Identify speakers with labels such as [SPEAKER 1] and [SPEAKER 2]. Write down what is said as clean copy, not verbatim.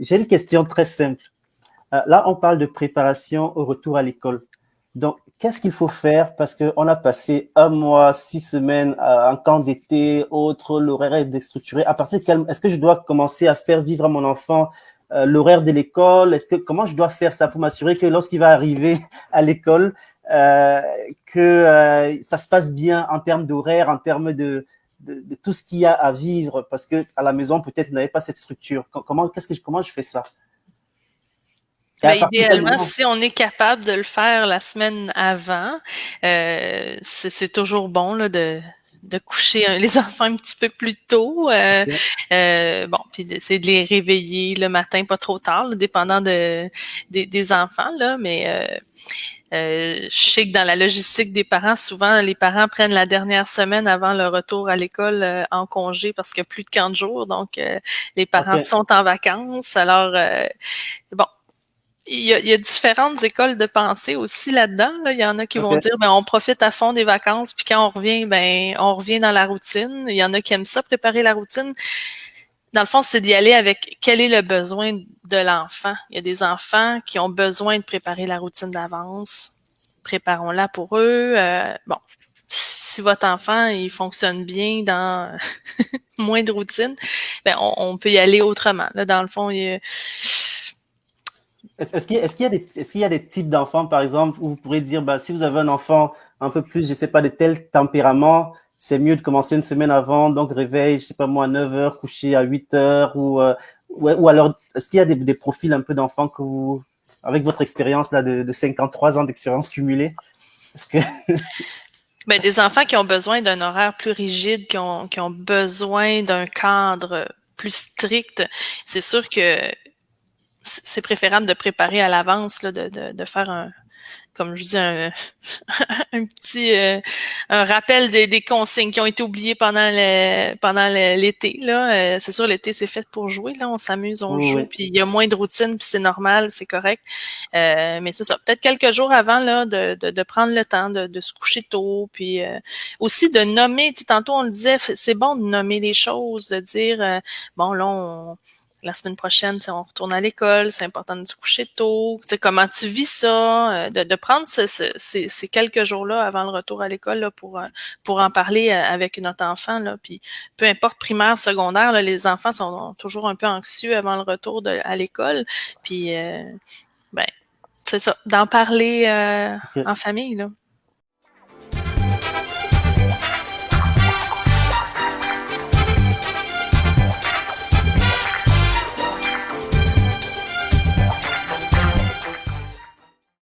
[SPEAKER 1] j'ai une question très simple. Là, on parle de préparation au retour à l'école. Donc, qu'est-ce qu'il faut faire? Parce qu'on a passé un mois, 6 semaines en camp d'été, autre, l'horaire est déstructuré. À partir de est-ce que je dois commencer à faire vivre à mon enfant l'horaire de l'école? Comment je dois faire ça pour m'assurer que lorsqu'il va arriver à l'école, euh, que ça se passe bien en termes d'horaire, en termes de tout ce qu'il y a à vivre? Parce que à la maison, peut-être, vous n'avez pas cette structure. Comment je fais ça? Et à
[SPEAKER 2] Ben,
[SPEAKER 1] partir de quel
[SPEAKER 2] idéalement,
[SPEAKER 1] moment?
[SPEAKER 2] si on est capable de le faire la semaine avant, c'est toujours bon là, de coucher les enfants un petit peu plus tôt.
[SPEAKER 1] Ok,
[SPEAKER 2] Bon, puis d'essayer de les réveiller le matin, pas trop tard, là, dépendant des enfants, là, mais je sais que dans la logistique des parents, souvent, les parents prennent la dernière semaine avant le retour à l'école en congé parce qu'il y a plus de 15 jours, donc les parents
[SPEAKER 1] ok,
[SPEAKER 2] sont en vacances. Alors, bon, il y a différentes écoles de pensée aussi là-dedans. Là. Il y en a qui vont
[SPEAKER 1] ok.
[SPEAKER 2] dire, ben, on profite à fond des vacances, puis quand on revient, ben, on revient dans la routine. Il y en a qui aiment ça, préparer la routine. Dans le fond, c'est d'y aller avec quel est le besoin de l'enfant. Il y a des enfants qui ont besoin de préparer la routine d'avance. Préparons-la pour eux. Bon, si votre enfant il fonctionne bien dans moins de routine, ben on peut y aller autrement. Là, dans le fond,
[SPEAKER 1] Est-ce qu'il y a des types d'enfants, par exemple, où vous pourrez dire, bah, si vous avez un enfant un peu plus, je sais pas, de tel tempérament, c'est mieux de commencer une semaine avant, donc réveil, je sais pas moi, à 9 heures, coucher à 8 heures, ou alors, est-ce qu'il y a des profils un peu d'enfants que vous, avec votre expérience là de 53 ans d'expérience cumulée, est-ce que,
[SPEAKER 2] ben, des enfants qui ont besoin d'un horaire plus rigide, qui ont besoin d'un cadre plus strict, c'est sûr que c'est préférable de préparer à l'avance, là, de faire comme je dis, un petit un rappel des consignes qui ont été oubliées pendant l'été. Là, c'est sûr, l'été c'est fait pour jouer. Là, on s'amuse, on
[SPEAKER 1] oui,
[SPEAKER 2] joue,
[SPEAKER 1] oui.
[SPEAKER 2] puis il y a moins de routine, puis c'est normal, c'est correct. Mais c'est ça. Peut-être quelques jours avant là, de prendre le temps de se coucher tôt, puis aussi de nommer. Tu sais, tantôt on le disait, c'est bon de nommer les choses, de dire bon là la semaine prochaine, on retourne à l'école, c'est important de se coucher tôt. Tu sais, comment tu vis ça? De prendre ces quelques jours-là avant le retour à l'école là, pour en parler avec notre enfant. Là. Puis peu importe primaire, secondaire, là, les enfants sont toujours un peu anxieux avant le retour à l'école. Puis ben, c'est ça, d'en parler
[SPEAKER 1] Ok.
[SPEAKER 2] en famille. Là.